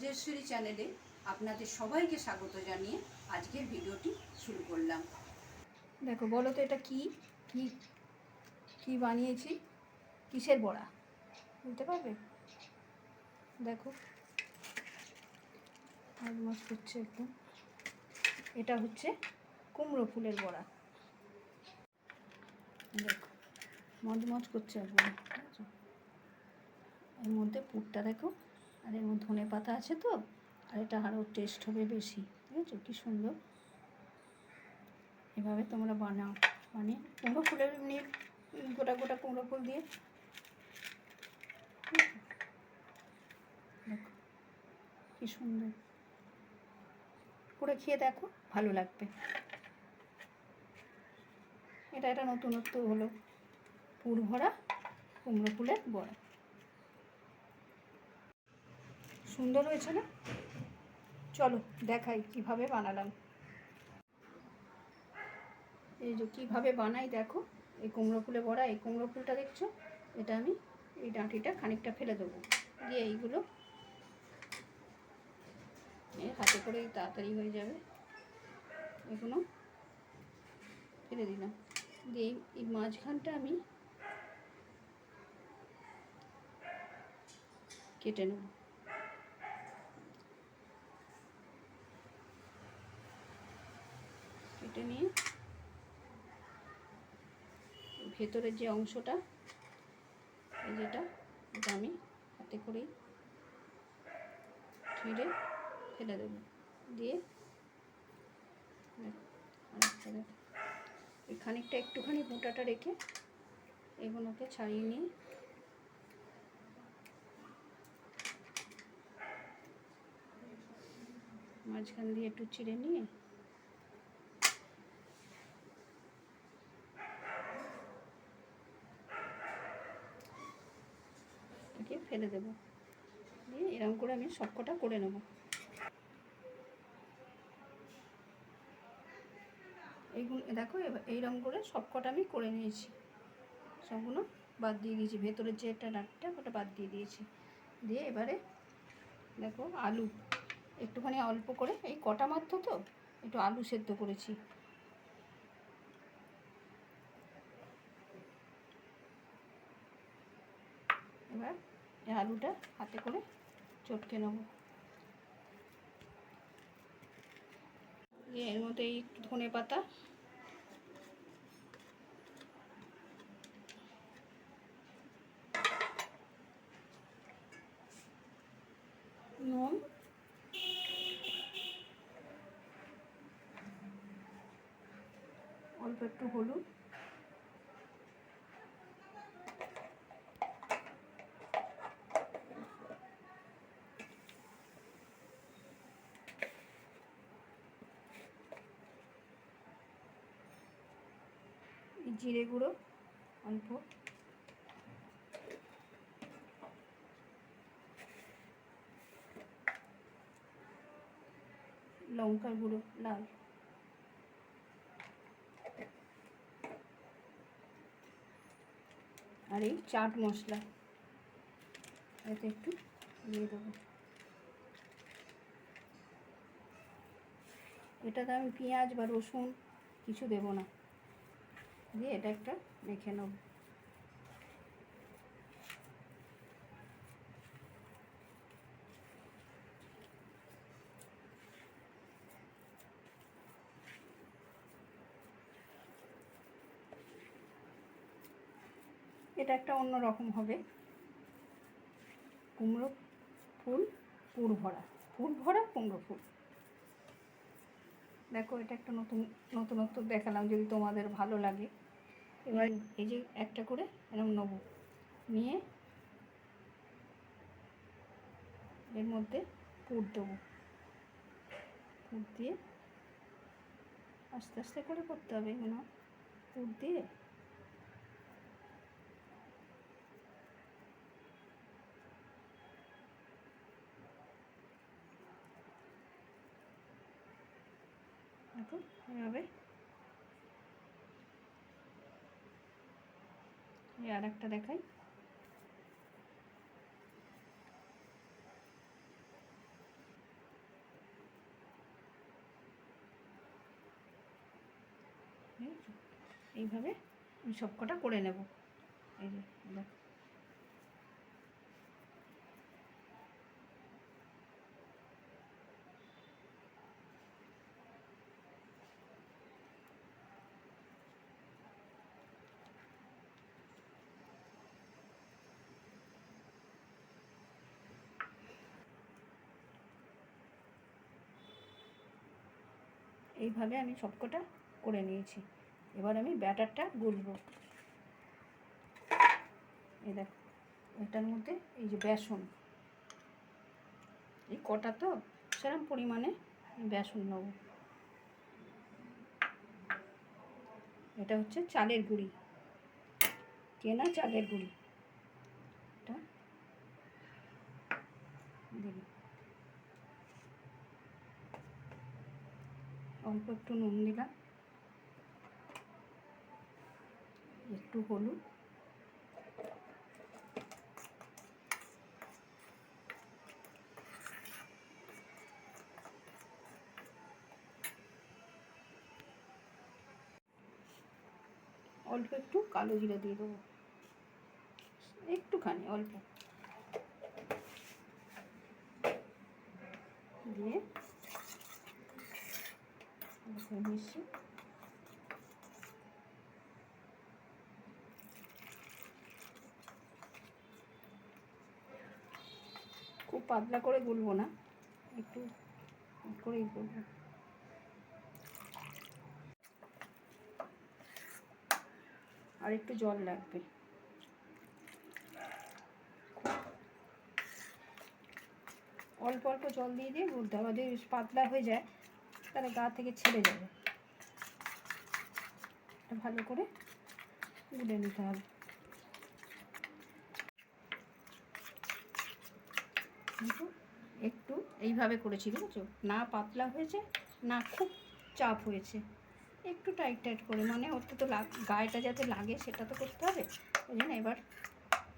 রাজেশ্বরী চ্যানেলে আপনাদের সবাইকে স্বাগত জানিয়ে আজকের ভিডিওটি শুরু করলাম। দেখো, বলো তো এটা কি কি কি বানিয়েছি, কিসের বড়া বলতে পারবে? দেখো, মজমজ করছে একদম। এটা হচ্ছে কুমড়ো ফুলের বড়া। দেখো, মজমজ করছে একদম। এর মধ্যে পুরটা দেখো, আর এর মধ্যে ধনে পাতা আছে তো, আর এটা আরও টেস্ট হবে বেশি। ঠিক আছে, কী সুন্দর। এভাবে তোমরা বানাও, মানে কুমড়ো ফুলের এমনি গোটা গোটা কুমড়ো ফুল দিয়ে। দেখো কী সুন্দর করে খেয়ে দেখো, ভালো লাগবে। এটা একটা নতুনত্ব হলো, পুর ভরা কুমড়ো ফুলের বড়া। সুন্দর হয়েছে না? চলো দেখাই কিভাবে বানালাম। এই যে কীভাবে বানাই দেখো, এই কুমড়ো ফুলের বড়া। এই কুমড়ো ফুলটা দেখছো, এটা আমি এই ডাঁটিটা খানিকটা ফেলে দেবো, দিয়ে এইগুলো হাতে করে তাড়াতাড়ি হয়ে যাবে। এগুলো ফেলে দিলাম, দিয়ে এই মাঝখানটা আমি কেটে নেব। কেটে নিয়ে ভেতরের যে অংশটা, এই যেটা, এটা আমি হাতে করেই ছিঁড়ে ফেলে দেবো। দিয়ে এই খানিকটা একটুখানি গোটাটা রেখে এগুলোকে ছাড়িয়ে নিয়ে মাঝখান দিয়ে একটু চিড়ে নিয়ে একে ফেলে দেবো। দিয়ে এরকম করে আমি সবকটা করে নেব। এইগুলো দেখো, এইরকম করে সবকটা আমি করে নিয়েছি। সবগুলো বাদ দিয়ে দিয়েছি, ভেতরের যে একটা ডাঁটটা ওটা বাদ দিয়ে দিয়েছি। দিয়ে এবারে দেখো, আলু একটুখানি অল্প করে, এই কটা মাত্র তো, একটু আলু সেদ্ধ করেছি। এবার এই আলুটা হাতে করে চটকে নেব। এর মধ্যে এই ধনে পাতা, নুন, অল্প একটু হলুদ, জিরে গুঁড়ো অল্প, লঙ্কার গুঁড়ো লাল, আর এই চাট মশলা এতে একটু দিয়ে দেবো। এটাতে আমি পেঁয়াজ বা রসুন কিছু দেবো না, দিয়ে এটা একটা মেখে নেব। এটা একটা অন্য রকম হবে, কুমড়ো ফুল পুর ভরা, পুর ভরা কুমড়ো ফুল। দেখো, এটা একটা নতুনত্ব দেখালাম, যদি তোমাদের ভালো লাগে। এবার এই যে একটা করে এরকম নেব, নিয়ে এর মধ্যে পুর দেবো। পুর দিয়ে আস্তে আস্তে করে করতে হবে, এগুলো পুর দিয়ে দেখো এভাবে। এই আর একটা দেখাই, এইভাবে আমি সবকটা করে নেব। এই যে দেখো, এইভাবে আমি সবকটা করে নিয়েছি। এবার আমি ব্যাটারটা গুলবো। এই দেখো, এটার মধ্যে এই যে বেসন, এই কটা তো সেরকম পরিমাণে বেসন নেব। এটা হচ্ছে চালের গুঁড়ি, কেনা চালের গুঁড়ি। এটা দিন, অল্প একটু নুন দিলাম, একটু হলুদ, অল্প একটু কালো জিরা দিয়ে দেবো, একটুখানি অল্প দিয়ে মিশিয়ে খুব পাতলা করে গুলবো না, একটু করেই গুলবো। আর একটু জল লাগবে, অল্প অল্প জল দিয়ে দিয়ে গুলতে হবে। যদি পাতলা হয়ে যায় তাহলে গা থেকে ছেড়ে যাবে। এটা ভালো করে গুলে নিতে হবে। একটু এইভাবে করেছি, বুঝেছো? না পাতলা হয়েছে না খুব চাপ হয়েছে, একটু টাইট টাইট করে, মানে ওতে তো গায়েটা যাতে লাগে সেটা তো করতে হবে। ওই জন্য এবার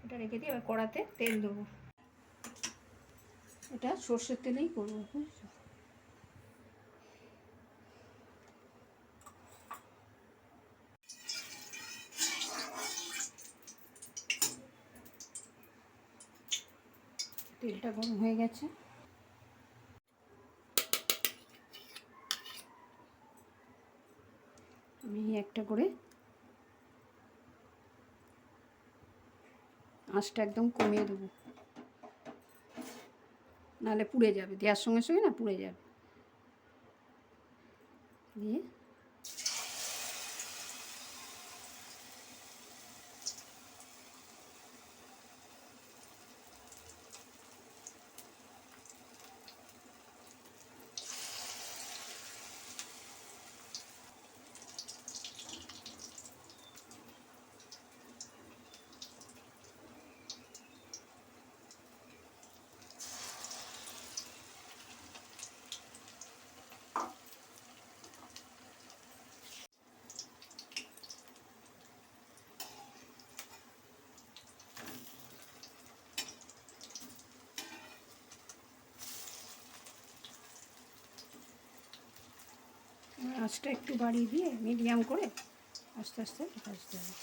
এটা রেখে দিয়ে এবার কড়াতে তেল দেবো। এটা সর্ষের তেলেই করবো, বুঝেছো? তেলটা গরম হয়ে গেছে, আমি একটা করে আঁচটা একদম কমিয়ে দেবো, নাহলে পুড়ে যাবে, দেওয়ার সঙ্গে সঙ্গে না পুড়ে যাবে। দিয়ে আঁচটা একটু বাড়িয়ে দিয়ে মিডিয়াম করে আস্তে আস্তে ভাজতে হবে।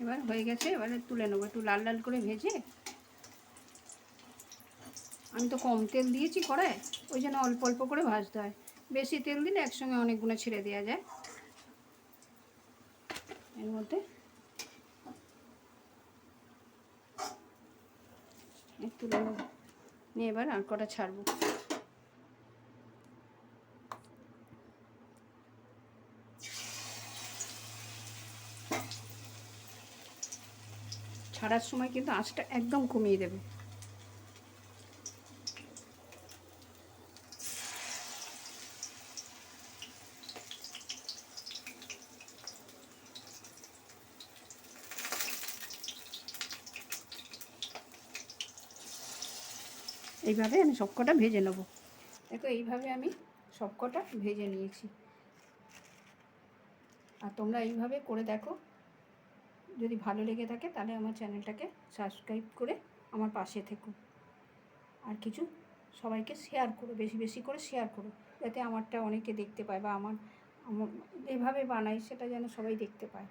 এবার হয়ে গেছে, এবারে তুলে নেবো। একটু লাল লাল করে ভেজে, আমি তো কম তেল দিয়েছি কড়ায়, ওই জন্য অল্প অল্প করে ভাজতে হয়। বেশি তেল দিলে একসঙ্গে অনেকগুলো ছেড়ে দেওয়া যায়। এর মধ্যে তুলে নেব, নিয়ে এবার আর কটা ছাড়বো। ছাড়ার সময় কিন্তু আঁচটা একদম কমিয়ে দেবে। এইভাবে আমি সবকটা ভেজে নেব। দেখো, এইভাবে আমি সবকটা ভেজে নিয়েছি। আর তোমরা এইভাবে করে দেখো, যদি ভালো লেগে থাকে তাহলে আমার চ্যানেলটাকে সাবস্ক্রাইব করে আমার পাশে থেকো। আর কিছু সবাইকে শেয়ার করো, বেশি বেশি করে শেয়ার করো, যাতে আমারটা অনেকে দেখতে পায়, বা আমার এভাবে বানাই সেটা যেন সবাই দেখতে পায়।